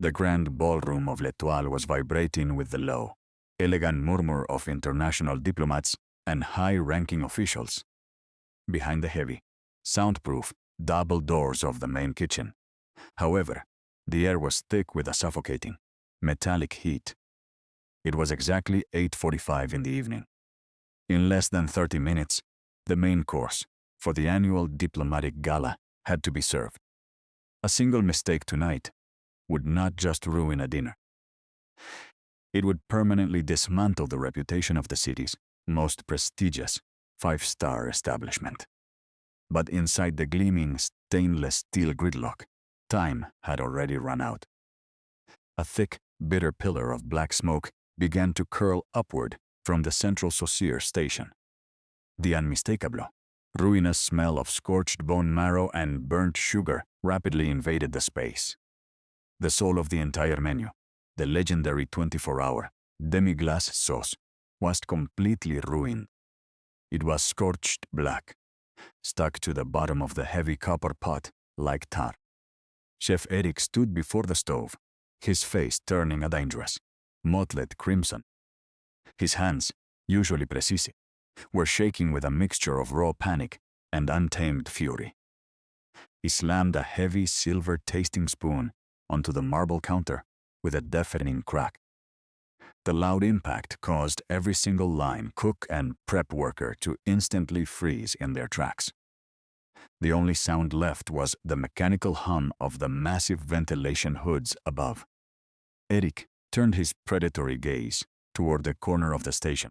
The grand ballroom of L'Etoile was vibrating with the low, elegant murmur of international diplomats and high-ranking officials. Behind the heavy, soundproof, double doors of the main kitchen, however, the air was thick with a suffocating, metallic heat. It was exactly 8:45 in the evening. In less than 30 minutes, the main course for the annual diplomatic gala had to be served. A single mistake tonight would not just ruin a dinner. It would permanently dismantle the reputation of the city's most prestigious five-star establishment. But inside the gleaming stainless steel gridlock, time had already run out. A thick, bitter pillar of black smoke began to curl upward from the central saucier station. The unmistakable, ruinous smell of scorched bone marrow and burnt sugar rapidly invaded the space. The soul of the entire menu, the legendary 24-hour demi-glace sauce, was completely ruined. It was scorched black, stuck to the bottom of the heavy copper pot like tar. Chef Éric stood before the stove, his face turning a dangerous, mottled crimson. His hands, usually precise, were shaking with a mixture of raw panic and untamed fury. He slammed a heavy silver tasting spoon onto the marble counter with a deafening crack. The loud impact caused every single line cook and prep worker to instantly freeze in their tracks. The only sound left was the mechanical hum of the massive ventilation hoods above. Éric turned his predatory gaze toward the corner of the station.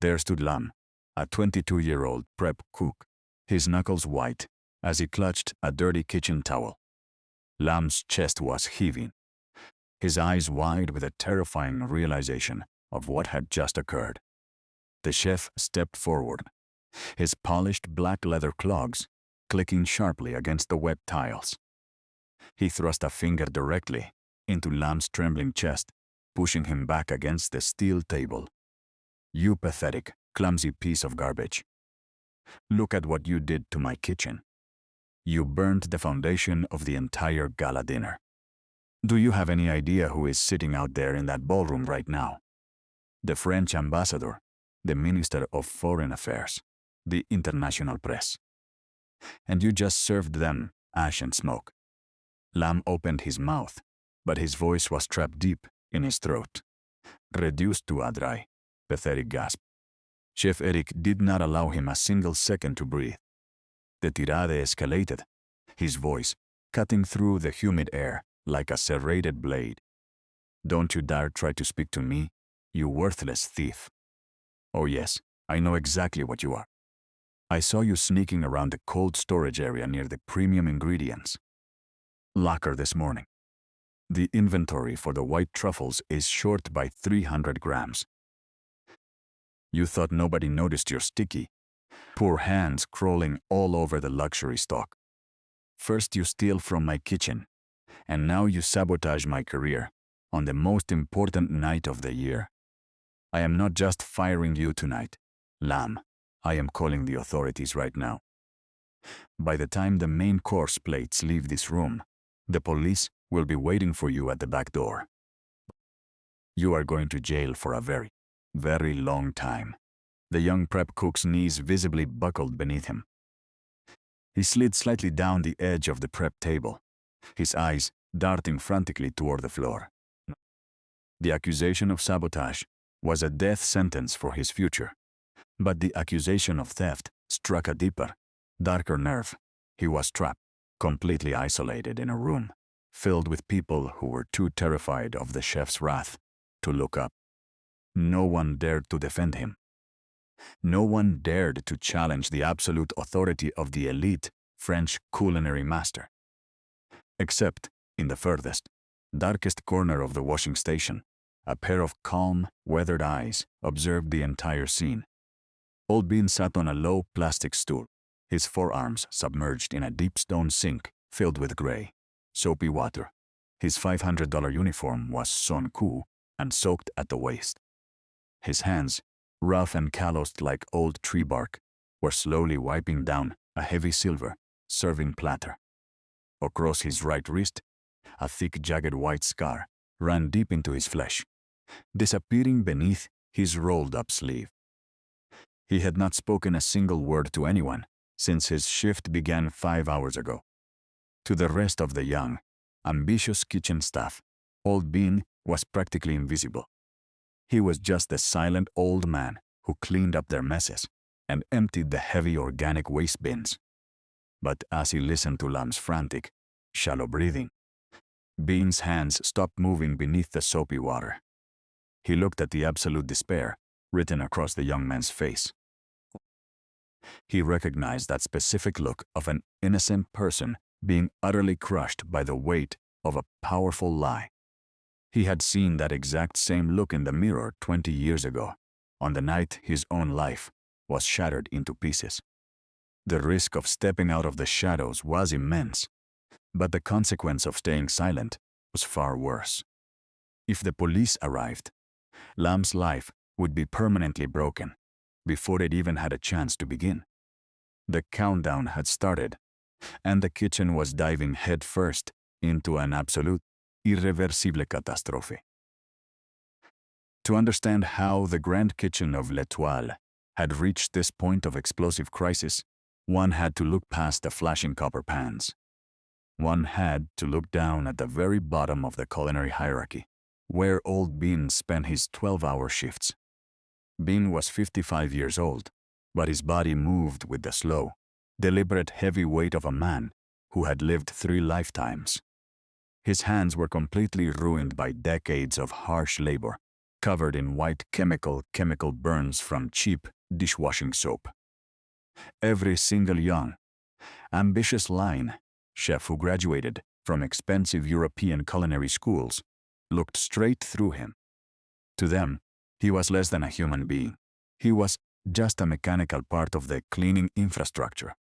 There stood Lam, a 22-year-old prep cook, his knuckles white as he clutched a dirty kitchen towel. Lam's chest was heaving, his eyes wide with a terrifying realization of what had just occurred. The chef stepped forward, his polished black leather clogs clicking sharply against the wet tiles. He thrust a finger directly into Lam's trembling chest, pushing him back against the steel table. "You pathetic, clumsy piece of garbage. Look at what you did to my kitchen. You burned the foundation of the entire gala dinner. Do you have any idea who is sitting out there in that ballroom right now? The French ambassador, the Minister of Foreign Affairs, the international press. And you just served them ash and smoke." Lam opened his mouth, but his voice was trapped deep in his throat, reduced to a dry, pathetic gasp. Chef Éric did not allow him a single second to breathe. The tirade escalated, his voice cutting through the humid air like a serrated blade. "Don't you dare try to speak to me, you worthless thief. Oh yes, I know exactly what you are. I saw you sneaking around the cold storage area near the premium ingredients locker this morning. The inventory for the white truffles is short by 300 grams. You thought nobody noticed your sticky, poor hands crawling all over the luxury stock. First you steal from my kitchen, and now you sabotage my career on the most important night of the year. I am not just firing you tonight, Lam. I am calling the authorities right now. By the time the main course plates leave this room, the police will be waiting for you at the back door. You are going to jail for a very, very long time." The young prep cook's knees visibly buckled beneath him. He slid slightly down the edge of the prep table, his eyes darting frantically toward the floor. The accusation of sabotage was a death sentence for his future, but the accusation of theft struck a deeper, darker nerve. He was trapped, completely isolated in a room filled with people who were too terrified of the chef's wrath to look up. No one dared to defend him. No one dared to challenge the absolute authority of the elite French culinary master. Except, in the furthest, darkest corner of the washing station, a pair of calm, weathered eyes observed the entire scene. Old Bean sat on a low plastic stool, his forearms submerged in a deep stone sink filled with gray, soapy water. His $500 uniform was son-coup and soaked at the waist. His hands, rough and calloused like old tree bark, were slowly wiping down a heavy silver serving platter. Across his right wrist, A thick, jagged white scar ran deep into his flesh, disappearing beneath his rolled-up sleeve. He had not spoken a single word to anyone since his shift began 5 hours ago. To the rest of the young, ambitious kitchen staff, old Bean was practically invisible. He was just the silent old man who cleaned up their messes and emptied the heavy organic waste bins. But as he listened to Lamb's frantic, shallow breathing, Bean's hands stopped moving beneath the soapy water. He looked at the absolute despair written across the young man's face. He recognized that specific look of an innocent person being utterly crushed by the weight of a powerful lie. He had seen that exact same look in the mirror 20 years ago, on the night his own life was shattered into pieces. The risk of stepping out of the shadows was immense, but the consequence of staying silent was far worse. If the police arrived, Lamb's life would be permanently broken before it even had a chance to begin. The countdown had started, and the kitchen was diving headfirst into an absolute, irreversible catastrophe. To understand how the grand kitchen of L'Etoile had reached this point of explosive crisis, one had to look past the flashing copper pans. One had to look down at the very bottom of the culinary hierarchy, where old Bean spent his 12-hour shifts. Bean was 55 years old, but his body moved with the slow, deliberate heavy weight of a man who had lived 3 lifetimes. His hands were completely ruined by decades of harsh labor, covered in white chemical burns from cheap dishwashing soap. Every single young, ambitious line chef who graduated from expensive European culinary schools looked straight through him. To them, he was less than a human being. He was just a mechanical part of the cleaning infrastructure.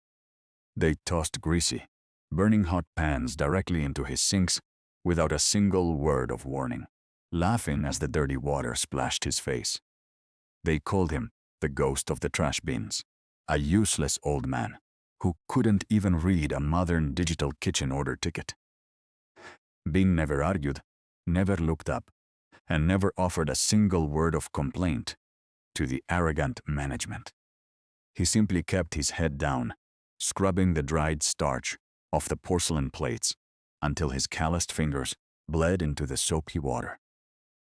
They tossed greasy, burning hot pans directly into his sinks without a single word of warning, laughing as the dirty water splashed his face. They called him the ghost of the trash bins, a useless old man who couldn't even read a modern digital kitchen order ticket. Bean never argued, never looked up, and never offered a single word of complaint to the arrogant management. He simply kept his head down, scrubbing the dried starch off the porcelain plates until his calloused fingers bled into the soapy water.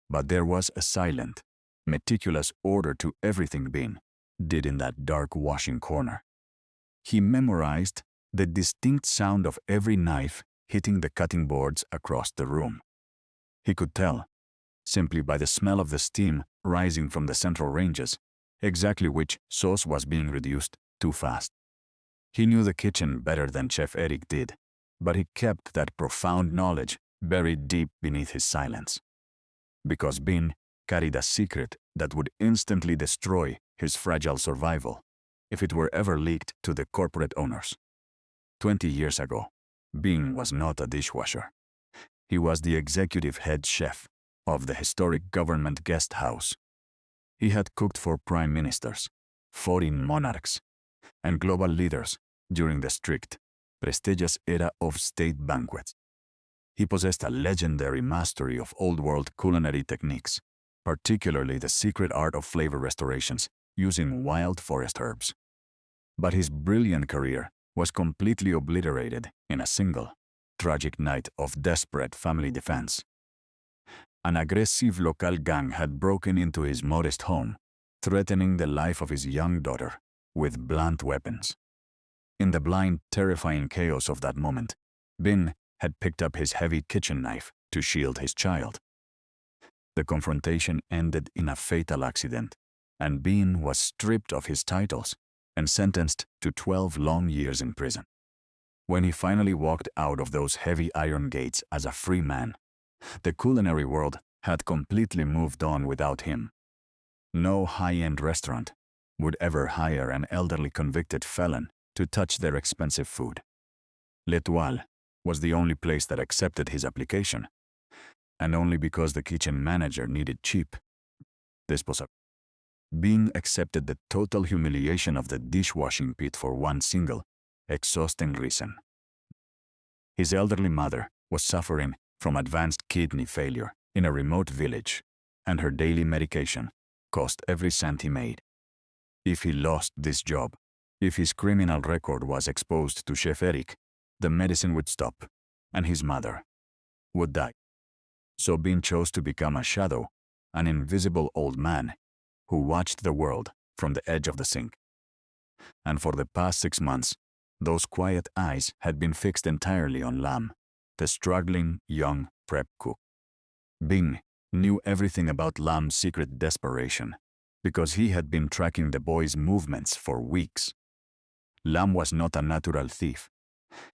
But there was a silent, meticulous order to everything Bean did in that dark washing corner. He memorized the distinct sound of every knife hitting the cutting boards across the room. He could tell, simply by the smell of the steam rising from the central ranges, exactly which sauce was being reduced too fast. He knew the kitchen better than Chef Éric did, but he kept that profound knowledge buried deep beneath his silence. Because Bean carried a secret that would instantly destroy his fragile survival if it were ever leaked to the corporate owners. 20 years ago, Bean was not a dishwasher. He was the executive head chef of the historic government guest house. He had cooked for prime ministers, foreign monarchs, and global leaders during the strict, prestigious era of state banquets. He possessed a legendary mastery of old-world culinary techniques, particularly the secret art of flavor restorations using wild forest herbs. But his brilliant career was completely obliterated in a single, tragic night of desperate family defense. An aggressive local gang had broken into his modest home, threatening the life of his young daughter with blunt weapons. In the blind, terrifying chaos of that moment, Bean had picked up his heavy kitchen knife to shield his child. The confrontation ended in a fatal accident, and Bean was stripped of his titles and sentenced to 12 long years in prison. When he finally walked out of those heavy iron gates as a free man, the culinary world had completely moved on without him. No high-end restaurant would ever hire an elderly convicted felon to touch their expensive food. L'Etoile was the only place that accepted his application, and only because the kitchen manager needed cheap disposable. Bean accepted the total humiliation of the dishwashing pit for one single, exhausting reason. His elderly mother was suffering from advanced kidney failure in a remote village, and her daily medication cost every cent he made. If he lost this job, if his criminal record was exposed to Chef Éric, the medicine would stop, and his mother would die. So Bean chose to become a shadow, an invisible old man who watched the world from the edge of the sink. And for the past 6 months, those quiet eyes had been fixed entirely on Lam, the struggling young prep cook. Bean knew everything about Lam's secret desperation because he had been tracking the boy's movements for weeks. Lam was not a natural thief.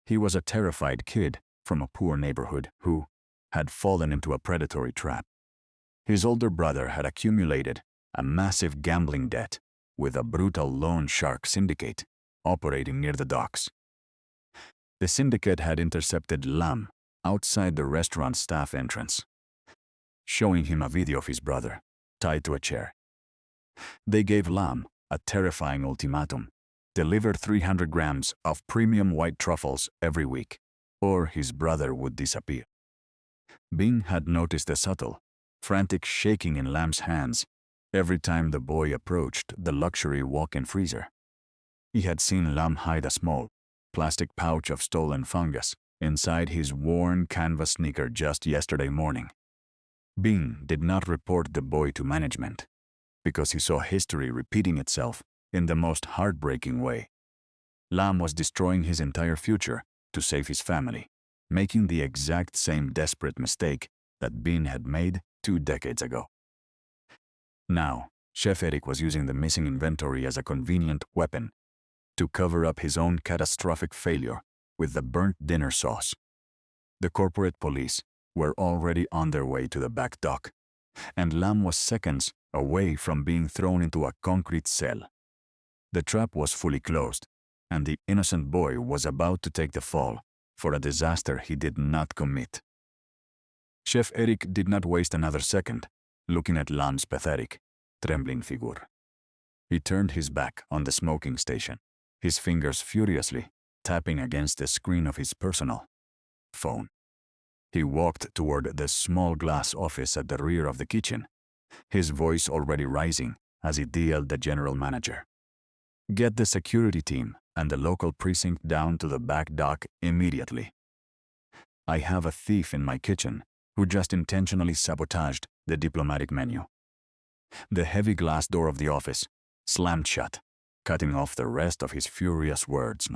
He was a terrified kid from a poor neighborhood who had fallen into a predatory trap. His older brother had accumulated a massive gambling debt with a brutal loan shark syndicate operating near the docks. The syndicate had intercepted Lam outside the restaurant staff entrance, showing him a video of his brother tied to a chair. They gave Lam a terrifying ultimatum: deliver 300 grams of premium white truffles every week, or his brother would disappear. Bean had noticed a subtle, frantic shaking in Lam's hands every time the boy approached the luxury walk-in freezer. He had seen Lam hide a small, plastic pouch of stolen fungus inside his worn canvas sneaker just yesterday morning. Bean did not report the boy to management because he saw history repeating itself in the most heartbreaking way. Lam was destroying his entire future to save his family, making the exact same desperate mistake that Bean had made 2 decades ago. Now, Chef Éric was using the missing inventory as a convenient weapon to cover up his own catastrophic failure with the burnt dinner sauce. The corporate police were already on their way to the back dock, and Lam was seconds away from being thrown into a concrete cell. The trap was fully closed, and the innocent boy was about to take the fall for a disaster he did not commit. Chef Éric did not waste another second looking at Lam's pathetic, trembling figure. He turned his back on the smoking station, his fingers furiously tapping against the screen of his personal phone. He walked toward the small glass office at the rear of the kitchen, his voice already rising as he dialed the general manager. Get the security team and the local precinct down to the back dock immediately. I have a thief in my kitchen who just intentionally sabotaged the diplomatic menu. The heavy glass door of the office slammed shut, cutting off the rest of his furious words.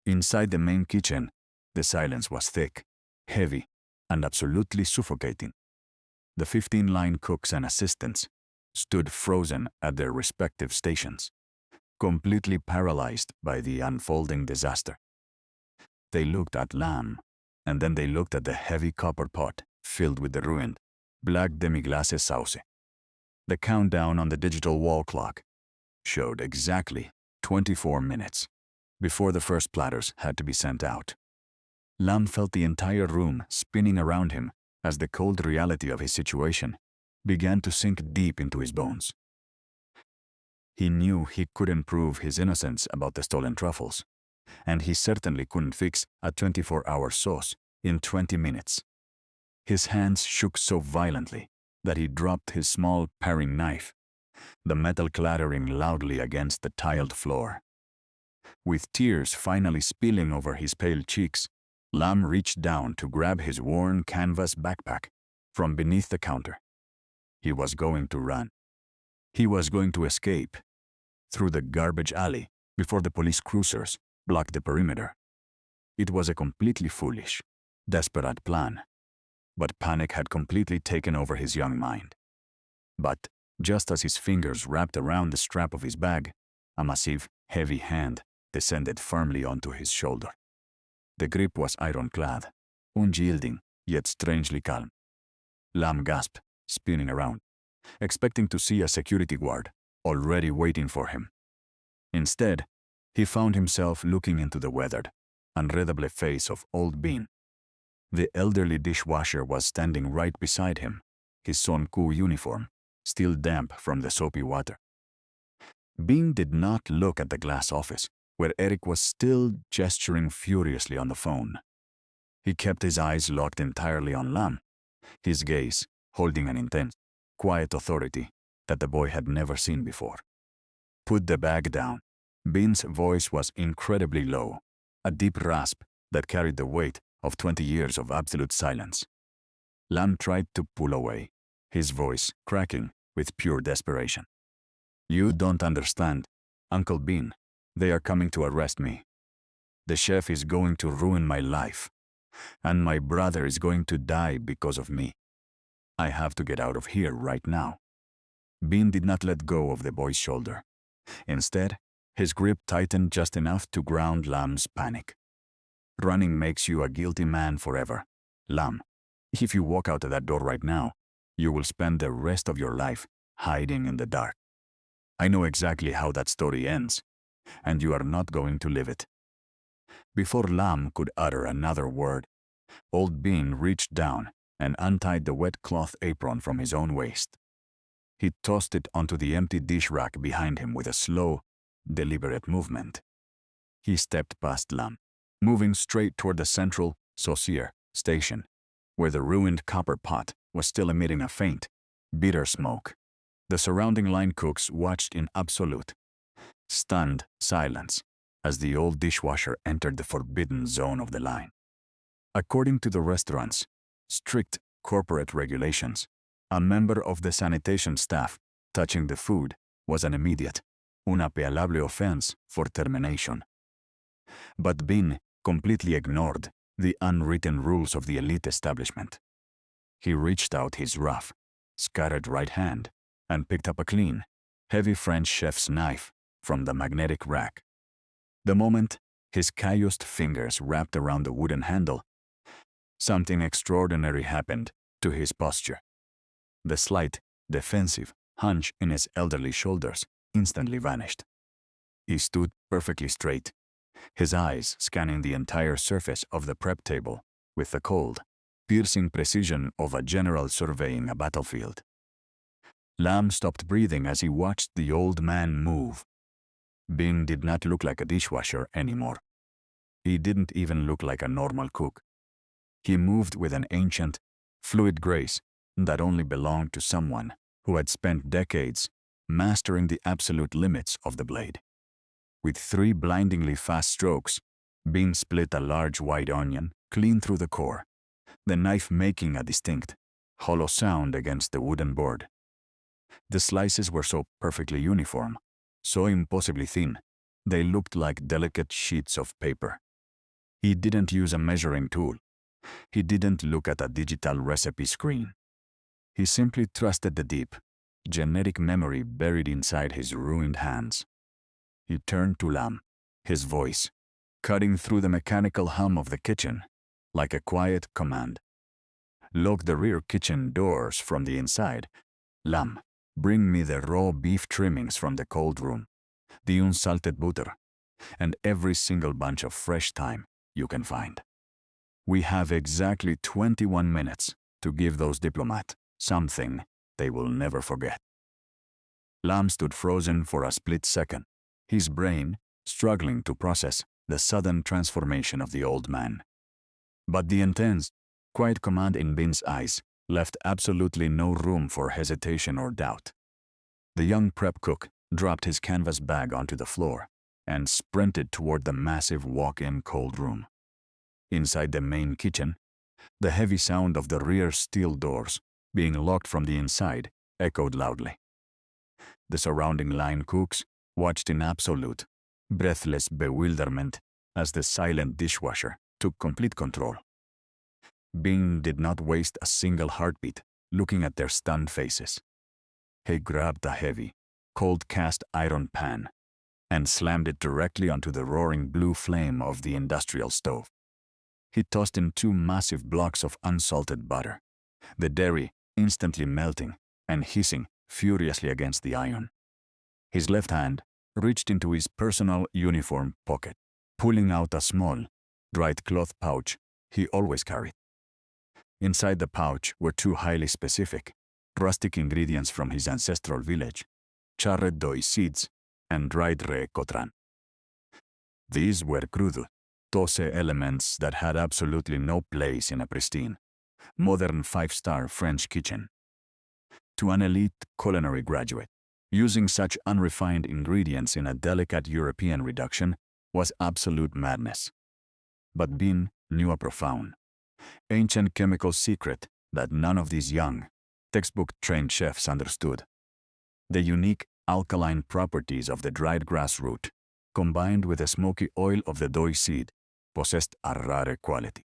Inside the main kitchen, the silence was thick, heavy, and absolutely suffocating. The 15 line cooks and assistants stood frozen at their respective stations, completely paralyzed by the unfolding disaster. They looked at Lam, and then they looked at the heavy copper pot filled with the ruined black demi-glace sauce. The countdown on the digital wall clock showed exactly 24 minutes before the first platters had to be sent out. Lam felt the entire room spinning around him as the cold reality of his situation began to sink deep into his bones. He knew he couldn't prove his innocence about the stolen truffles, and he certainly couldn't fix a 24-hour sauce in 20 minutes. His hands shook so violently that he dropped his small paring knife, the metal clattering loudly against the tiled floor. With tears finally spilling over his pale cheeks, Lam reached down to grab his worn canvas backpack from beneath the counter. He was going to run. He was going to escape through the garbage alley before the police cruisers blocked the perimeter. It was a completely foolish, desperate plan, but panic had completely taken over his young mind. But just as his fingers wrapped around the strap of his bag, a massive, heavy hand descended firmly onto his shoulder. The grip was ironclad, unyielding, yet strangely calm. Lam gasped, spinning around, expecting to see a security guard already waiting for him. Instead, he found himself looking into the weathered, unreadable face of old Bean. The elderly dishwasher was standing right beside him, his Sonku uniform still damp from the soapy water. Bean did not look at the glass office, where Éric was still gesturing furiously on the phone. He kept his eyes locked entirely on lamb, his gaze holding an intense, quiet authority that the boy had never seen before. Put the bag down. Bean's voice was incredibly low, a deep rasp that carried the weight of 20 years of absolute silence. Lamb tried to pull away, his voice cracking with pure desperation. You don't understand, Uncle Bean. They are coming to arrest me. The chef is going to ruin my life, and my brother is going to die because of me. I have to get out of here right now. Bean did not let go of the boy's shoulder. Instead, his grip tightened just enough to ground Lamb's panic. Running makes you a guilty man forever. Lamb, if you walk out of that door right now, you will spend the rest of your life hiding in the dark. I know exactly how that story ends, and you are not going to live it. Before Lamb could utter another word, Old Bean reached down and untied the wet cloth apron from his own waist. He tossed it onto the empty dish rack behind him with a slow, deliberate movement. He stepped past Lamb, moving straight toward the central saucier station, where the ruined copper pot was still emitting a faint, bitter smoke. The surrounding line cooks watched in absolute, stunned silence as the old dishwasher entered the forbidden zone of the line. According to the restaurant's strict corporate regulations, a member of the sanitation staff touching the food was an immediate, unappealable offense for termination. But Bean completely ignored the unwritten rules of the elite establishment. He reached out his rough, scattered right hand and picked up a clean, heavy French chef's knife from the magnetic rack. The moment his calloused fingers wrapped around the wooden handle, something extraordinary happened to his posture. The slight, defensive hunch in his elderly shoulders instantly vanished. He stood perfectly straight, his eyes scanning the entire surface of the prep table with the cold, piercing precision of a general surveying a battlefield. Lamb stopped breathing as he watched the old man move. Bean did not look like a dishwasher anymore. He didn't even look like a normal cook. He moved with an ancient, fluid grace that only belonged to someone who had spent decades mastering the absolute limits of the blade. With 3 blindingly fast strokes, Bean split a large white onion clean through the core, the knife making a distinct, hollow sound against the wooden board. The slices were so perfectly uniform, so impossibly thin, they looked like delicate sheets of paper. He didn't use a measuring tool. He didn't look at a digital recipe screen. He simply trusted the deep, genetic memory buried inside his ruined hands. He turned to Lamb, his voice cutting through the mechanical hum of the kitchen like a quiet command. Lock the rear kitchen doors from the inside. Lamb, bring me the raw beef trimmings from the cold room, the unsalted butter, and every single bunch of fresh thyme you can find. We have exactly 21 minutes to give those diplomats something they will never forget. Lamb stood frozen for a split second, his brain struggling to process the sudden transformation of the old man. But the intense, quiet command in Bean's eyes left absolutely no room for hesitation or doubt. The young prep cook dropped his canvas bag onto the floor and sprinted toward the massive walk-in cold room. Inside the main kitchen, the heavy sound of the rear steel doors being locked from the inside echoed loudly. The surrounding line cooks watched in absolute, breathless bewilderment as the silent dishwasher took complete control. Bean did not waste a single heartbeat looking at their stunned faces. He grabbed a heavy, cold cast iron pan and slammed it directly onto the roaring blue flame of the industrial stove. He tossed in 2 massive blocks of unsalted butter, the dairy instantly melting and hissing furiously against the iron. His left hand reached into his personal uniform pocket, pulling out a small, dried cloth pouch he always carried. Inside the pouch were 2 highly specific, rustic ingredients from his ancestral village, charred doi seeds and dried re cotran. These were crudo, Tose elements that had absolutely no place in a pristine, modern five-star French kitchen. To an elite culinary graduate, using such unrefined ingredients in a delicate European reduction was absolute madness. But Bean knew a profound, ancient chemical secret that none of these young, textbook-trained chefs understood. The unique alkaline properties of the dried grass root, combined with the smoky oil of the doi seed, possessed a rare quality.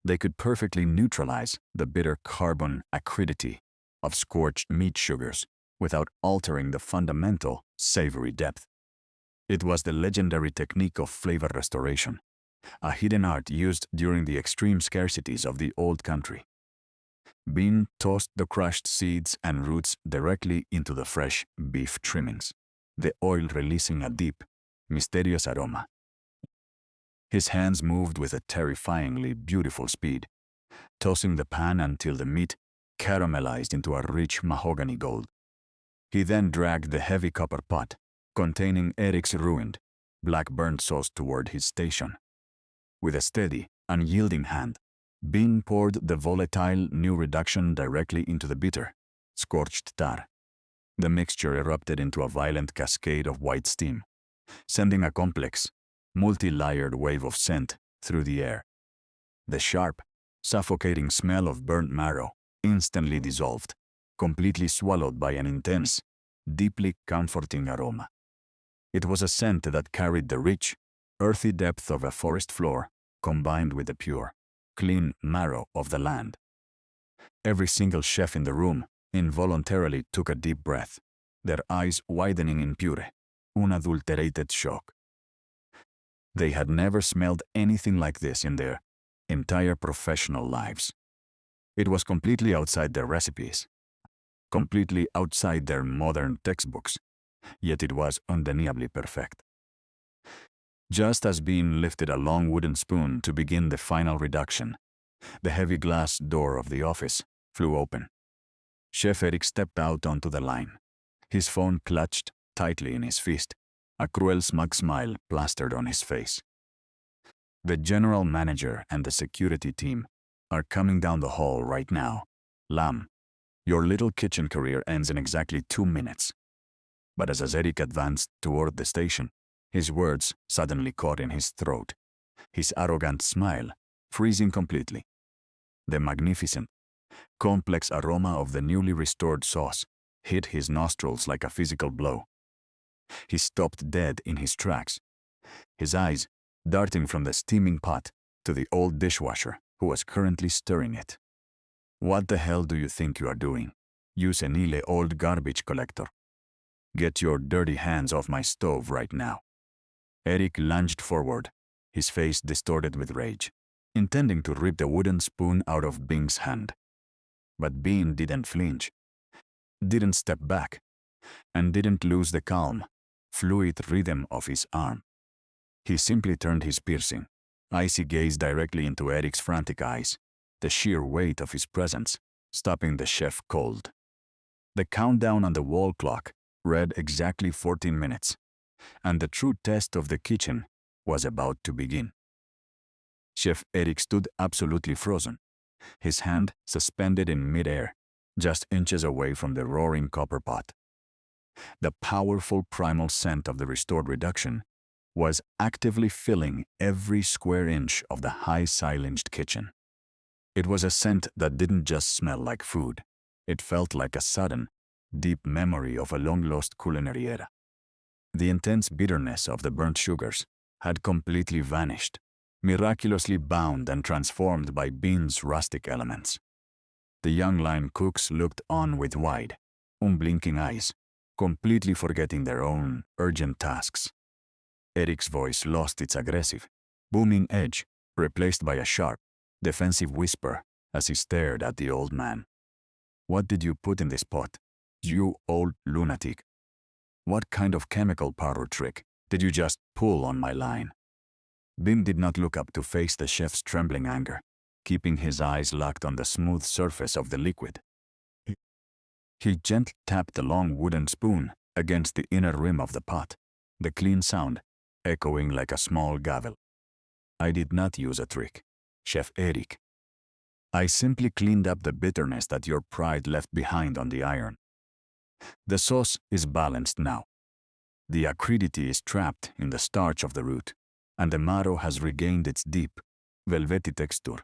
They could perfectly neutralize the bitter carbon acridity of scorched meat sugars without altering the fundamental savory depth. It was the legendary technique of flavor restoration, a hidden art used during the extreme scarcities of the old country. Bean tossed the crushed seeds and roots directly into the fresh beef trimmings, the oil releasing a deep, mysterious aroma. His hands moved with a terrifyingly beautiful speed, tossing the pan until the meat caramelized into a rich mahogany gold. He then dragged the heavy copper pot, containing Eric's ruined, black burnt sauce toward his station. With a steady, unyielding hand, Bean poured the volatile new reduction directly into the bitter, scorched tar. The mixture erupted into a violent cascade of white steam, sending a complex, multi-layered wave of scent through the air. The sharp, suffocating smell of burnt marrow instantly dissolved, completely swallowed by an intense, deeply comforting aroma. It was a scent that carried the rich, earthy depth of a forest floor combined with the pure, clean marrow of the land. Every single chef in the room involuntarily took a deep breath, their eyes widening in pure, unadulterated shock. They had never smelled anything like this in their entire professional lives. It was completely outside their recipes, completely outside their modern textbooks, yet it was undeniably perfect. Just as Bean lifted a long wooden spoon to begin the final reduction, the heavy glass door of the office flew open. Chef Éric stepped out onto the line, his phone clutched tightly in his fist, a cruel smug smile plastered on his face. The general manager and the security team are coming down the hall right now. Lam, your little kitchen career ends in exactly 2 minutes. But as Éric advanced toward the station, his words suddenly caught in his throat, his arrogant smile freezing completely. The magnificent, complex aroma of the newly restored sauce hit his nostrils like a physical blow. He stopped dead in his tracks, his eyes darting from the steaming pot to the old dishwasher who was currently stirring it. What the hell do you think you are doing, you senile old garbage collector? Get your dirty hands off my stove right now. Éric lunged forward, his face distorted with rage, intending to rip the wooden spoon out of Bean's hand. But Bean didn't flinch, didn't step back, and didn't lose the calm, fluid rhythm of his arm. He simply turned his piercing, icy gaze directly into Éric's frantic eyes, the sheer weight of his presence stopping the chef cold. The countdown on the wall clock read exactly 14 minutes, and the true test of the kitchen was about to begin. Chef Éric stood absolutely frozen, his hand suspended in midair, just inches away from the roaring copper pot. The powerful primal scent of the restored reduction was actively filling every square inch of the high-silinged kitchen. It was a scent that didn't just smell like food. It felt like a sudden, deep memory of a long-lost culinary era. The intense bitterness of the burnt sugars had completely vanished, miraculously bound and transformed by Bean's rustic elements. The young line cooks looked on with wide, unblinking eyes, completely forgetting their own urgent tasks. Éric's voice lost its aggressive, booming edge, replaced by a sharp, defensive whisper as he stared at the old man. What did you put in this pot, you old lunatic? What kind of chemical powder trick did you just pull on my line? Bean did not look up to face the chef's trembling anger, keeping his eyes locked on the smooth surface of the liquid. He gently tapped the long wooden spoon against the inner rim of the pot, the clean sound echoing like a small gavel. I did not use a trick, Chef Éric. I simply cleaned up the bitterness that your pride left behind on the iron. The sauce is balanced now. The acridity is trapped in the starch of the root, and the marrow has regained its deep, velvety texture.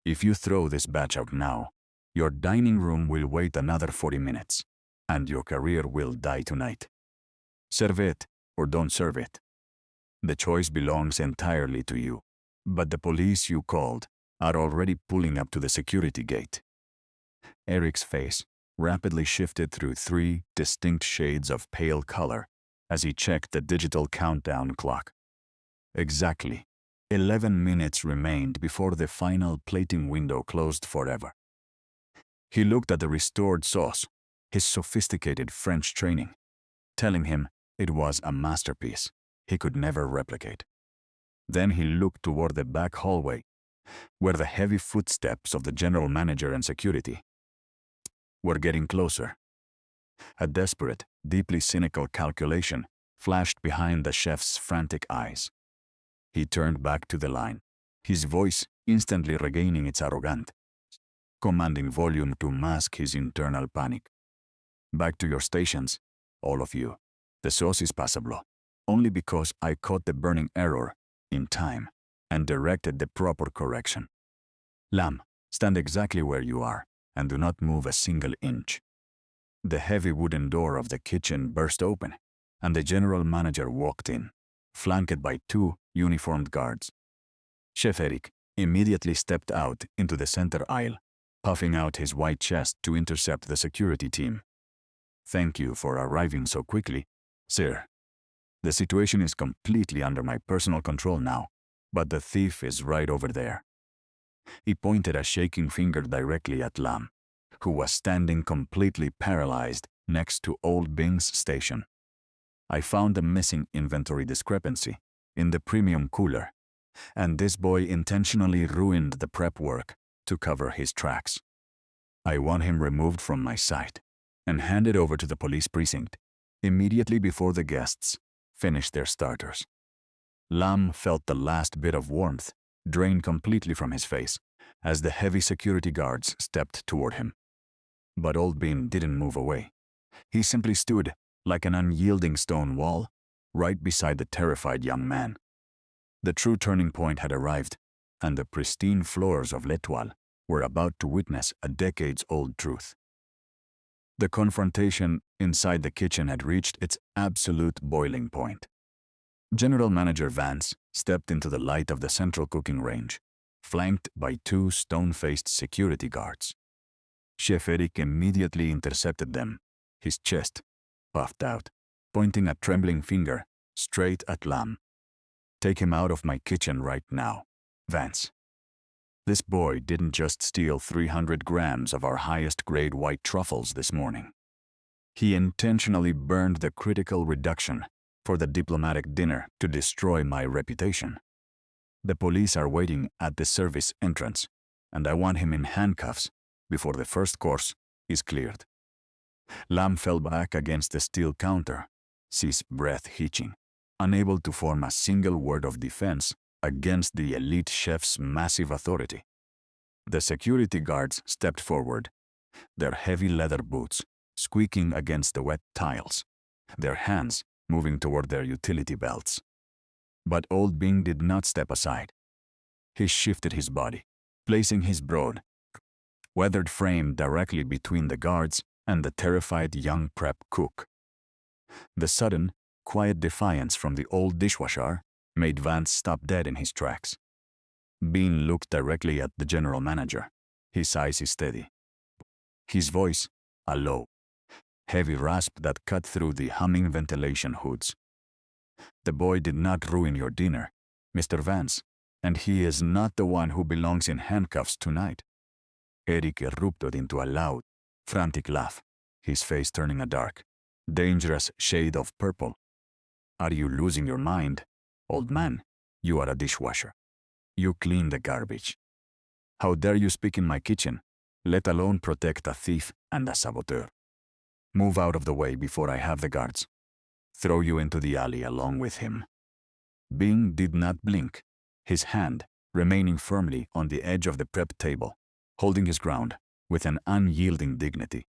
If you throw this batch out now, your dining room will wait another 40 minutes, and your career will die tonight. Serve it or don't serve it. The choice belongs entirely to you, but the police you called are already pulling up to the security gate. Eric's face rapidly shifted through 3 distinct shades of pale color as he checked the digital countdown clock. Exactly 11 minutes remained before the final plating window closed forever. He looked at the restored sauce, his sophisticated French training, telling him it was a masterpiece he could never replicate. Then he looked toward the back hallway, where the heavy footsteps of the general manager and security were getting closer. A desperate, deeply cynical calculation flashed behind the chef's frantic eyes. He turned back to the line, his voice instantly regaining its arrogant, commanding volume to mask his internal panic. Back to your stations, all of you. The sauce is passable, only because I caught the burning error in time and directed the proper correction. Lamb, stand exactly where you are and do not move a single inch. The heavy wooden door of the kitchen burst open, and the general manager walked in, flanked by 2 uniformed guards. Chef Éric immediately stepped out into the center aisle, puffing out his white chest to intercept the security team. Thank you for arriving so quickly, sir. The situation is completely under my personal control now, but the thief is right over there. He pointed a shaking finger directly at Lam, who was standing completely paralyzed next to Old Bing's station. I found a missing inventory discrepancy in the premium cooler, and this boy intentionally ruined the prep work to cover his tracks. I want him removed from my sight and handed over to the police precinct immediately before the guests finished their starters. Lam felt the last bit of warmth drain completely from his face as the heavy security guards stepped toward him. But Old Bean didn't move away. He simply stood like an unyielding stone wall right beside the terrified young man. The true turning point had arrived, and the pristine floors of L'Etoile were about to witness a decades-old truth. The confrontation inside the kitchen had reached its absolute boiling point. General Manager Vance stepped into the light of the central cooking range, flanked by 2 stone-faced security guards. Chef Éric immediately intercepted them, his chest puffed out, pointing a trembling finger straight at Lam. Take him out of my kitchen right now, Vance. This boy didn't just steal 300 grams of our highest-grade white truffles this morning. He intentionally burned the critical reduction for the diplomatic dinner to destroy my reputation. The police are waiting at the service entrance, and I want him in handcuffs before the first course is cleared. Lam fell back against the steel counter, his breath hitching, unable to form a single word of defense against the elite chef's massive authority. The security guards stepped forward, their heavy leather boots squeaking against the wet tiles, their hands moving toward their utility belts. But Old Bing did not step aside. He shifted his body, placing his broad, weathered frame directly between the guards and the terrified young prep cook. The sudden, quiet defiance from the old dishwasher made Vance stop dead in his tracks. Bean looked directly at the general manager, his eyes steady. His voice, a low, heavy rasp that cut through the humming ventilation hoods. The boy did not ruin your dinner, Mr. Vance, and he is not the one who belongs in handcuffs tonight. Éric erupted into a loud, frantic laugh, his face turning a dark, dangerous shade of purple. Are you losing your mind? Old man, you are a dishwasher. You clean the garbage. How dare you speak in my kitchen, let alone protect a thief and a saboteur? Move out of the way before I have the guards. Throw you into the alley along with him. Bing did not blink, his hand remaining firmly on the edge of the prep table, holding his ground with an unyielding dignity.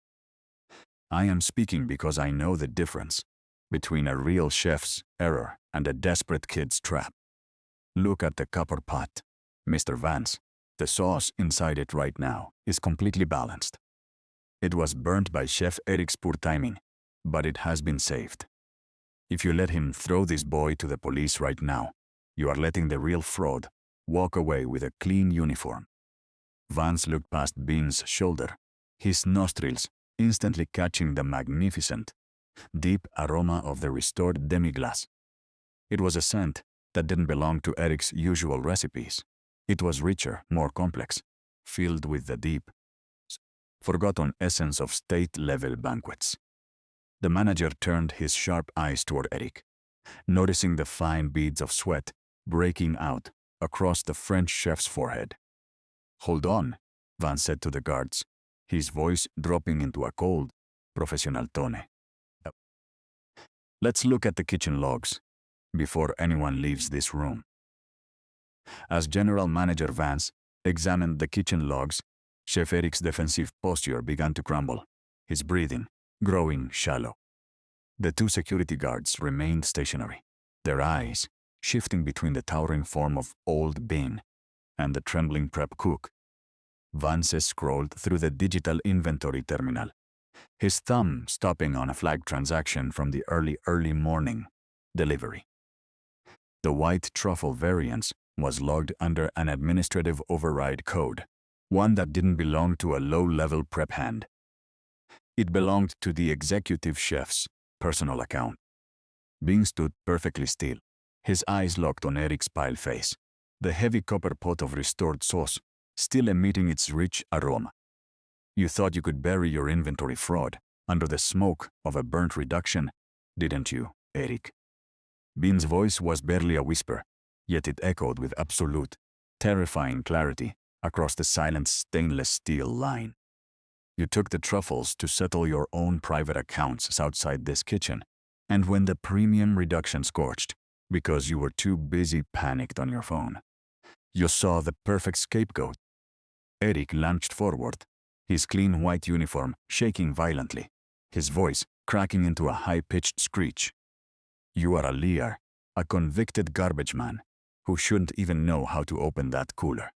I am speaking because I know the difference between a real chef's error and a desperate kid's trap. Look at the copper pot, Mr. Vance. The sauce inside it right now is completely balanced. It was burnt by Chef Éric's poor timing, but it has been saved. If you let him throw this boy to the police right now, you are letting the real fraud walk away with a clean uniform. Vance looked past Bean's shoulder, his nostrils instantly catching the magnificent, deep aroma of the restored demi-glace. It was a scent that didn't belong to Éric's usual recipes. It was richer, more complex, filled with the deep, forgotten essence of state-level banquets. The manager turned his sharp eyes toward Éric, noticing the fine beads of sweat breaking out across the French chef's forehead. "Hold on," Vance said to the guards, his voice dropping into a cold, professional tone. "Let's look at the kitchen logs before anyone leaves this room." As General Manager Vance examined the kitchen logs, Chef Éric's defensive posture began to crumble, his breathing growing shallow. The two security guards remained stationary, their eyes shifting between the towering form of Old Bean and the trembling prep cook. Vance scrolled through the digital inventory terminal, his thumb stopping on a flagged transaction from the early morning delivery. The white truffle variance was logged under an administrative override code, one that didn't belong to a low-level prep hand. It belonged to the executive chef's personal account. Bean stood perfectly still, his eyes locked on Éric's pale face, the heavy copper pot of restored sauce still emitting its rich aroma. "You thought you could bury your inventory fraud under the smoke of a burnt reduction, didn't you, Éric?" Bean's voice was barely a whisper, yet it echoed with absolute, terrifying clarity across the silent stainless steel line. "You took the truffles to settle your own private accounts outside this kitchen, and when the premium reduction scorched, because you were too busy panicked on your phone, you saw the perfect scapegoat." Éric lunged forward, his clean white uniform shaking violently, his voice cracking into a high-pitched screech. "You are a liar, a convicted garbage man, who shouldn't even know how to open that cooler."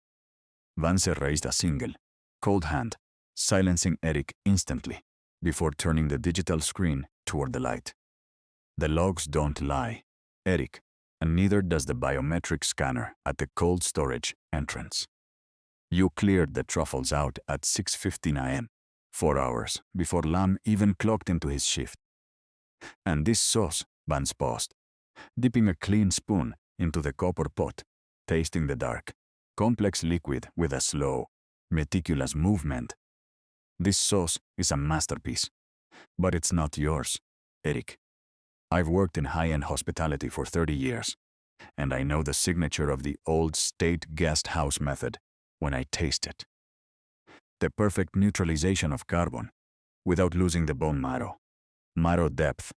Vance raised a single, cold hand, silencing Éric instantly, before turning the digital screen toward the light. "The logs don't lie, Éric, and neither does the biometric scanner at the cold storage entrance. You cleared the truffles out at 6:15 a.m., 4 hours before Lam even clocked into his shift. And this sauce," Vance paused, dipping a clean spoon into the copper pot, tasting the dark, complex liquid with a slow, meticulous movement. "This sauce is a masterpiece, but it's not yours, Éric. I've worked in high-end hospitality for 30 years, and I know the signature of the old state guest house method when I taste it. The perfect neutralization of carbon, without losing the bone marrow depth.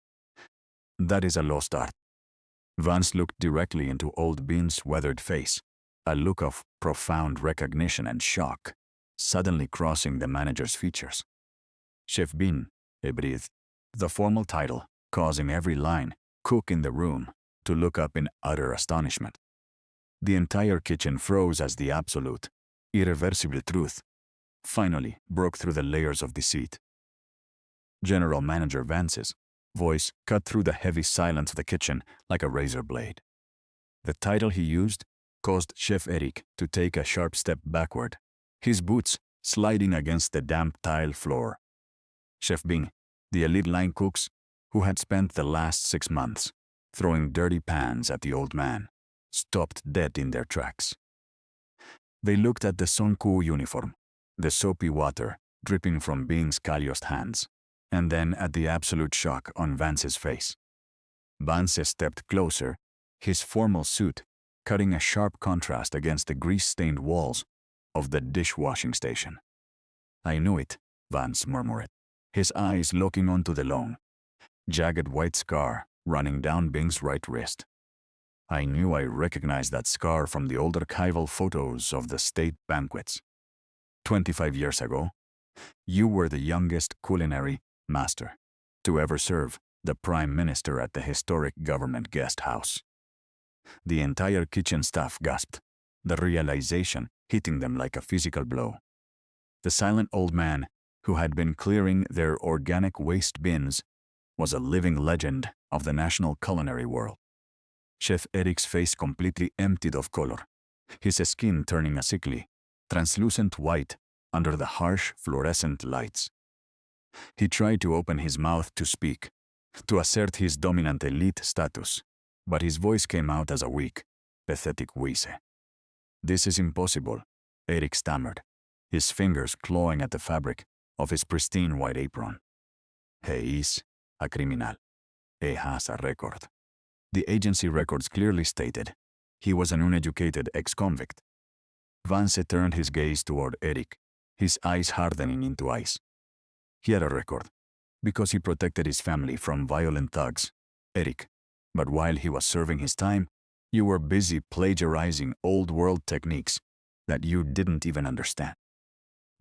That is a lost art." Vance looked directly into Old Bean's weathered face, a look of profound recognition and shock suddenly crossing the manager's features. "Chef Bean," he breathed, the formal title causing every line cook in the room to look up in utter astonishment. The entire kitchen froze as the absolute, irreversible truth finally broke through the layers of deceit. General Manager Vance's voice cut through the heavy silence of the kitchen like a razor blade. The title he used caused Chef Éric to take a sharp step backward, his boots sliding against the damp tile floor. Chef Bean, the elite line cooks who had spent the last 6 months throwing dirty pans at the old man, stopped dead in their tracks. They looked at the Sonku uniform, the soapy water dripping from Bean's calloused hands, and then at the absolute shock on Vance's face. Vance stepped closer, his formal suit cutting a sharp contrast against the grease-stained walls of the dishwashing station. "I knew it," Vance murmured, his eyes looking onto the long, jagged white scar running down Bean's right wrist. I knew I recognized that scar from the old archival photos of the state banquets. 25 years ago, you were the youngest culinary master to ever serve the Prime Minister at the historic government guest house. The entire kitchen staff gasped, the realization hitting them like a physical blow. The silent old man who had been clearing their organic waste bins was a living legend of the national culinary world. Chef Éric's face completely emptied of color, his skin turning a sickly, translucent white under the harsh fluorescent lights. He tried to open his mouth to speak, to assert his dominant elite status, but his voice came out as a weak, pathetic wheeze. "This is impossible," Éric stammered, his fingers clawing at the fabric of his pristine white apron. "He is a criminal. He has a record." The agency records clearly stated he was an uneducated ex-convict. Vance turned his gaze toward Éric, his eyes hardening into ice. He had a record, because he protected his family from violent thugs, Éric. But while he was serving his time, you were busy plagiarizing old-world techniques that you didn't even understand.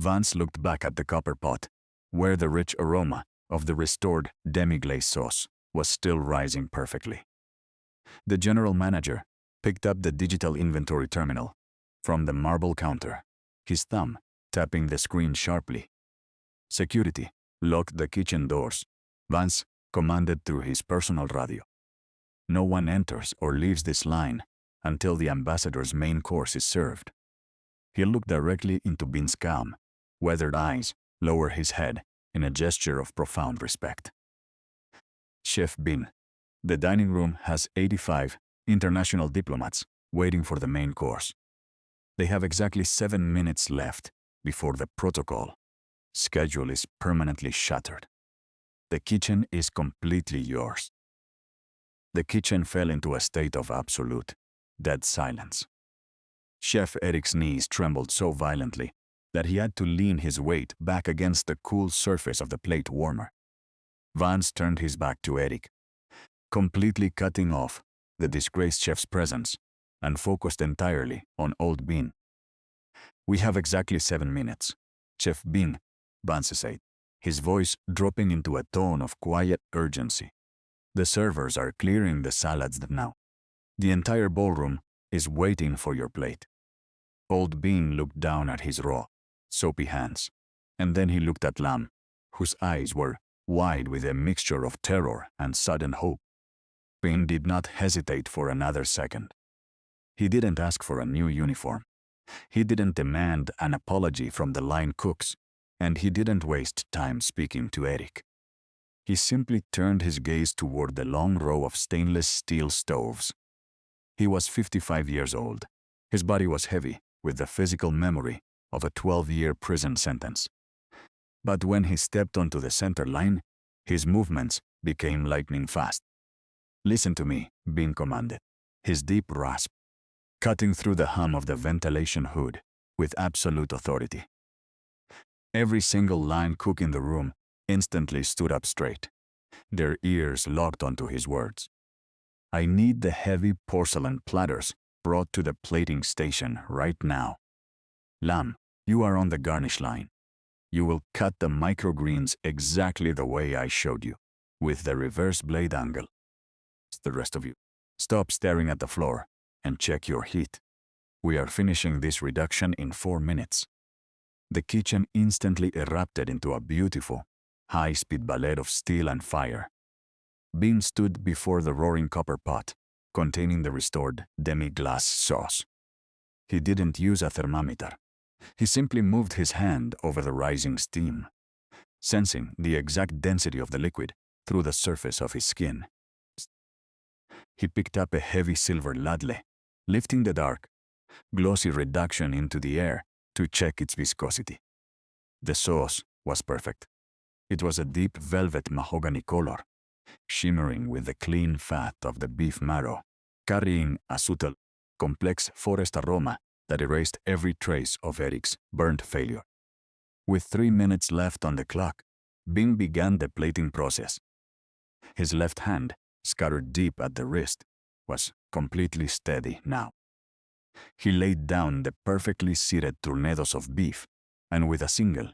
Vance looked back at the copper pot, where the rich aroma of the restored demi-glace sauce was still rising perfectly. The general manager picked up the digital inventory terminal from the marble counter, his thumb tapping the screen sharply. Security locked the kitchen doors. Vance commanded through his personal radio. "No one enters or leaves this line until the ambassador's main course is served." He looked directly into Bin's calm, weathered eyes, lowered his head in a gesture of profound respect. "Chef Bin, the dining room has 85 international diplomats waiting for the main course. They have exactly 7 minutes left before the protocol schedule is permanently shattered. The kitchen is completely yours." The kitchen fell into a state of absolute, dead silence. Chef Éric's knees trembled so violently that he had to lean his weight back against the cool surface of the plate warmer. Vance turned his back to Éric, completely cutting off the disgraced chef's presence, and focused entirely on old Bin. "We have exactly 7 minutes, Chef Bin," Vance said, his voice dropping into a tone of quiet urgency. "The servers are clearing the salads now. The entire ballroom is waiting for your plate." Old Bin looked down at his raw, soapy hands, and then he looked at Lam, whose eyes were wide with a mixture of terror and sudden hope. Bin did not hesitate for another second. He didn't ask for a new uniform. He didn't demand an apology from the line cooks, and he didn't waste time speaking to Éric. He simply turned his gaze toward the long row of stainless steel stoves. He was 55 years old. His body was heavy with the physical memory of a 12-year prison sentence. But when he stepped onto the center line, his movements became lightning fast. "Listen to me," Bin commanded, his deep rasp cutting through the hum of the ventilation hood with absolute authority. Every single line cook in the room instantly stood up straight, their ears locked onto his words. "I need the heavy porcelain platters brought to the plating station right now. Lam, you are on the garnish line. You will cut the microgreens exactly the way I showed you, with the reverse blade angle. The rest of you, stop staring at the floor and check your heat. We are finishing this reduction in 4 minutes." The kitchen instantly erupted into a beautiful, high-speed ballet of steel and fire. Bin stood before the roaring copper pot, containing the restored demi-glace sauce. He didn't use a thermometer. He simply moved his hand over the rising steam, sensing the exact density of the liquid through the surface of his skin. He picked up a heavy silver ladle, lifting the dark, glossy reduction into the air to check its viscosity. The sauce was perfect. It was a deep velvet mahogany color, shimmering with the clean fat of the beef marrow, carrying a subtle, complex forest aroma that erased every trace of Éric's burnt failure. With 3 minutes left on the clock, Bin began the plating process. His left hand, scattered deep at the wrist, was completely steady now. He laid down the perfectly seated tornadoes of beef, and with a single,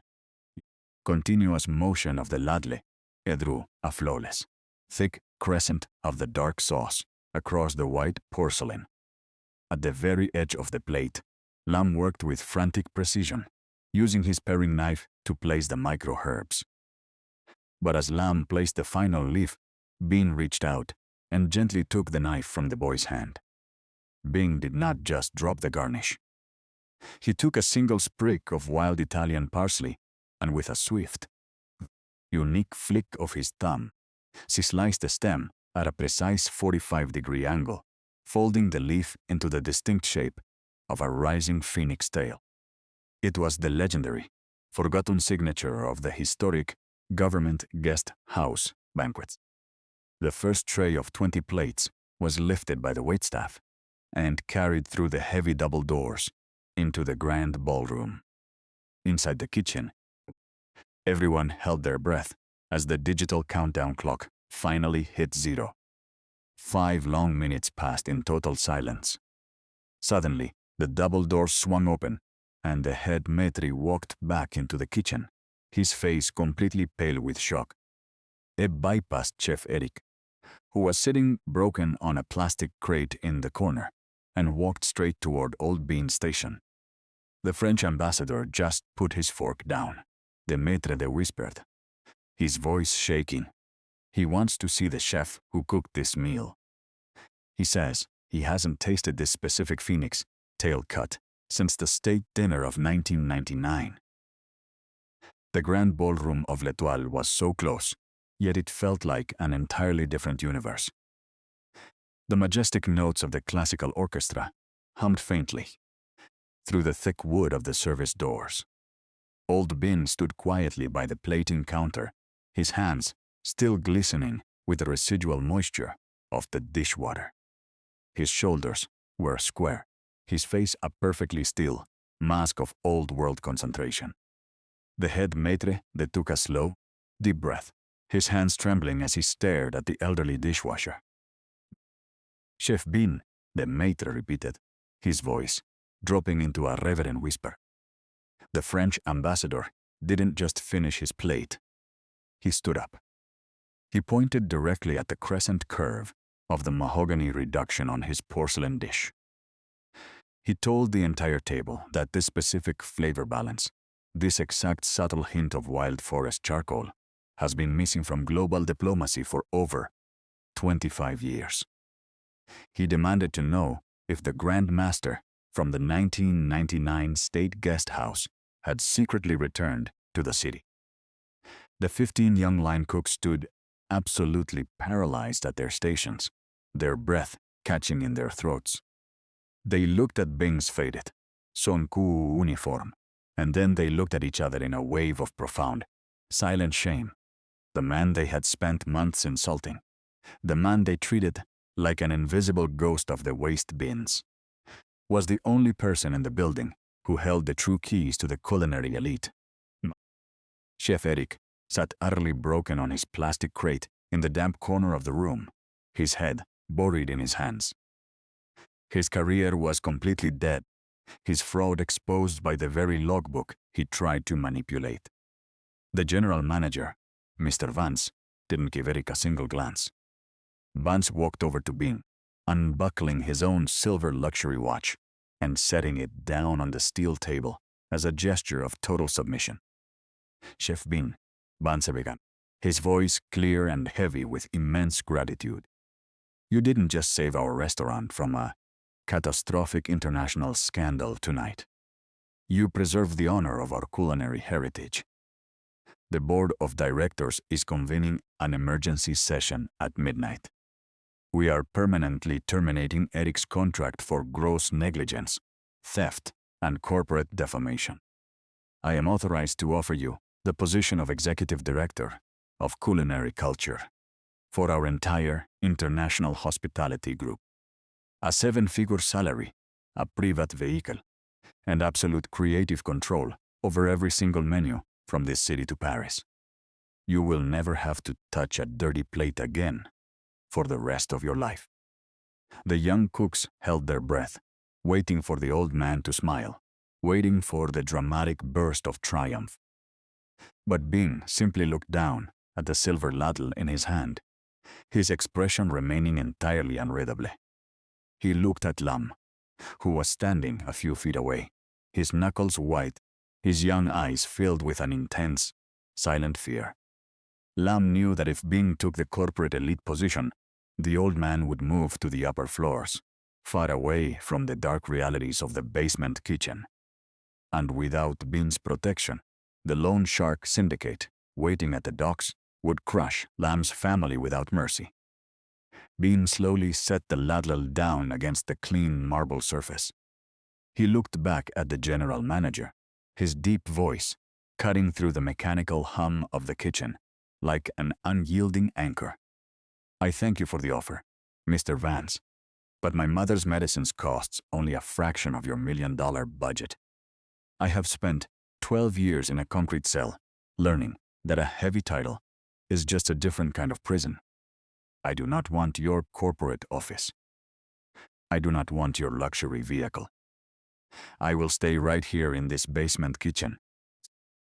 continuous motion of the ladle, he drew a flawless, thick crescent of the dark sauce across the white porcelain. At the very edge of the plate, Lam worked with frantic precision, using his paring knife to place the micro herbs. But as Lam placed the final leaf, Bean reached out and gently took the knife from the boy's hand. Bean did not just drop the garnish. He took a single sprig of wild Italian parsley, and with a swift, unique flick of his thumb, she sliced the stem at a precise 45-degree angle, folding the leaf into the distinct shape of a rising phoenix tail. It was the legendary, forgotten signature of the historic government guest house banquets. The first tray of 20 plates was lifted by the waitstaff and carried through the heavy double doors into the grand ballroom. Inside the kitchen, everyone held their breath as the digital countdown clock finally hit 0. 5 long minutes passed in total silence. Suddenly, the double doors swung open, and the head maître walked back into the kitchen, his face completely pale with shock. He bypassed Chef Éric, who was sitting broken on a plastic crate in the corner, and walked straight toward Old Bean's station. The French ambassador just put his fork down. The maître d' whispered, his voice shaking. He wants to see the chef who cooked this meal. He says he hasn't tasted this specific phoenix tail cut since the state dinner of 1999. The grand ballroom of L'Étoile was so close, yet it felt like an entirely different universe. The majestic notes of the classical orchestra hummed faintly through the thick wood of the service doors. Old Bean stood quietly by the plating counter, his hands still glistening with the residual moisture of the dishwater. His shoulders were square, his face a perfectly still mask of old-world concentration. The head maître took a slow, deep breath, his hands trembling as he stared at the elderly dishwasher. Chef Bean, the maître repeated, his voice dropping into a reverent whisper. The French ambassador didn't just finish his plate. He stood up. He pointed directly at the crescent curve of the mahogany reduction on his porcelain dish. He told the entire table that this specific flavor balance, this exact subtle hint of wild forest charcoal, has been missing from global diplomacy for over 25 years. He demanded to know if the Grand Master from the 1999 State Guest House had secretly returned to the city. The 15 young line cooks stood absolutely paralyzed at their stations, their breath catching in their throats. They looked at Bing's faded, Sonku uniform, and then they looked at each other in a wave of profound, silent shame. The man they had spent months insulting, the man they treated like an invisible ghost of the waste bins, was the only person in the building who held the true keys to the culinary elite. Chef Éric sat utterly broken on his plastic crate in the damp corner of the room, his head buried in his hands. His career was completely dead, his fraud exposed by the very logbook he tried to manipulate. The general manager, Mr. Vance, didn't give Éric a single glance. Vance walked over to Bean, unbuckling his own silver luxury watch and setting it down on the steel table as a gesture of total submission. Chef Bean, Vance began, his voice clear and heavy with immense gratitude. You didn't just save our restaurant from a catastrophic international scandal tonight. You preserved the honor of our culinary heritage. The board of directors is convening an emergency session at midnight. We are permanently terminating Éric's contract for gross negligence, theft, and corporate defamation. I am authorized to offer you the position of executive director of culinary culture for our entire international hospitality group. A 7-figure salary, a private vehicle, and absolute creative control over every single menu from this city to Paris. You will never have to touch a dirty plate again for the rest of your life. The young cooks held their breath, waiting for the old man to smile, waiting for the dramatic burst of triumph. But Bing simply looked down at the silver ladle in his hand, his expression remaining entirely unreadable. He looked at Lam, who was standing a few feet away, his knuckles white, his young eyes filled with an intense, silent fear. Lam knew that if Bing took the corporate elite position, the old man would move to the upper floors, far away from the dark realities of the basement kitchen. And without Bing's protection, the loan shark syndicate, waiting at the docks, would crush Lam's family without mercy. Bing slowly set the ladle down against the clean marble surface. He looked back at the general manager, his deep voice cutting through the mechanical hum of the kitchen like an unyielding anchor. I thank you for the offer, Mr. Vance, but my mother's medicines costs only a fraction of your $1 million budget. I have spent 12 years in a concrete cell, learning that a heavy title is just a different kind of prison. I do not want your corporate office. I do not want your luxury vehicle. I will stay right here in this basement kitchen,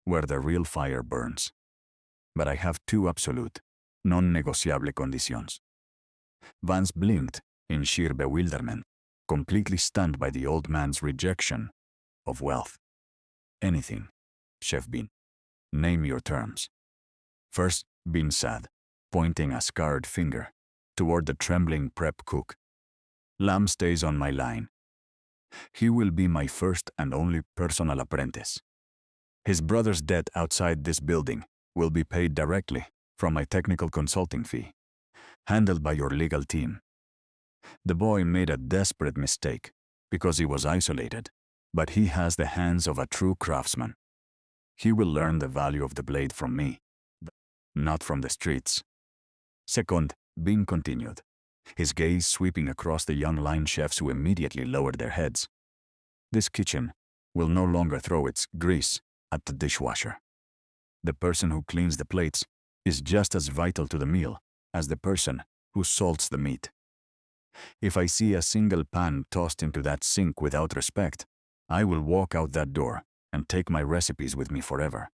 where the real fire burns. But I have two absolute, non-negociable conditions. Vance blinked in sheer bewilderment, completely stunned by the old man's rejection of wealth. Anything, Chef Bean. Name your terms. First, Bean said, pointing a scarred finger toward the trembling prep cook. Lam stays on my line. He will be my first and only personal apprentice. His brother's debt outside this building will be paid directly from my technical consulting fee, handled by your legal team. The boy made a desperate mistake because he was isolated, but he has the hands of a true craftsman. He will learn the value of the blade from me, not from the streets. Second, Bing continued, his gaze sweeping across the young line chefs who immediately lowered their heads. This kitchen will no longer throw its grease at the dishwasher. The person who cleans the plates is just as vital to the meal as the person who salts the meat. If I see a single pan tossed into that sink without respect, I will walk out that door and take my recipes with me forever.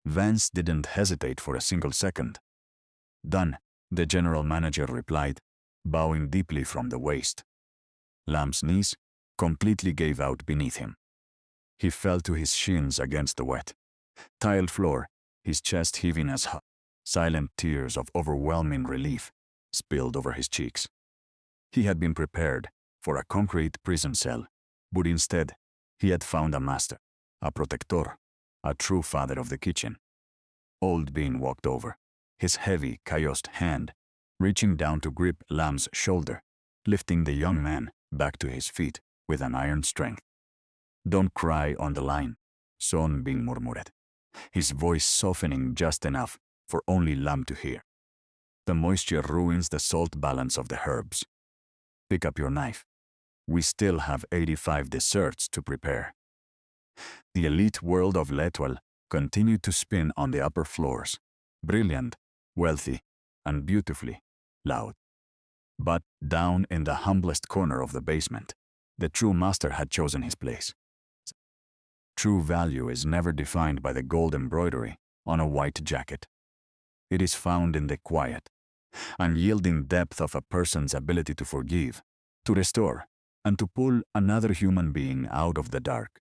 Vance didn't hesitate for a single second. Done, the general manager replied, bowing deeply from the waist. Lam's knees completely gave out beneath him. He fell to his shins against the wet, tiled floor, his chest heaving as silent tears of overwhelming relief spilled over his cheeks. He had been prepared for a concrete prison cell, but instead, he had found a master, a protector, a true father of the kitchen. Old Bean walked over, his heavy, calloused hand reaching down to grip Lam's shoulder, lifting the young man back to his feet with an iron strength. Don't cry on the line, Son Bean murmured, his voice softening just enough for only Lam to hear. The moisture ruins the salt balance of the herbs. Pick up your knife. We still have 85 desserts to prepare. The elite world of L'Etoile continued to spin on the upper floors, brilliant, wealthy, and beautifully loud. But down in the humblest corner of the basement, the true master had chosen his place. True value is never defined by the gold embroidery on a white jacket. It is found in the quiet, unyielding depth of a person's ability to forgive, to restore, and to pull another human being out of the dark.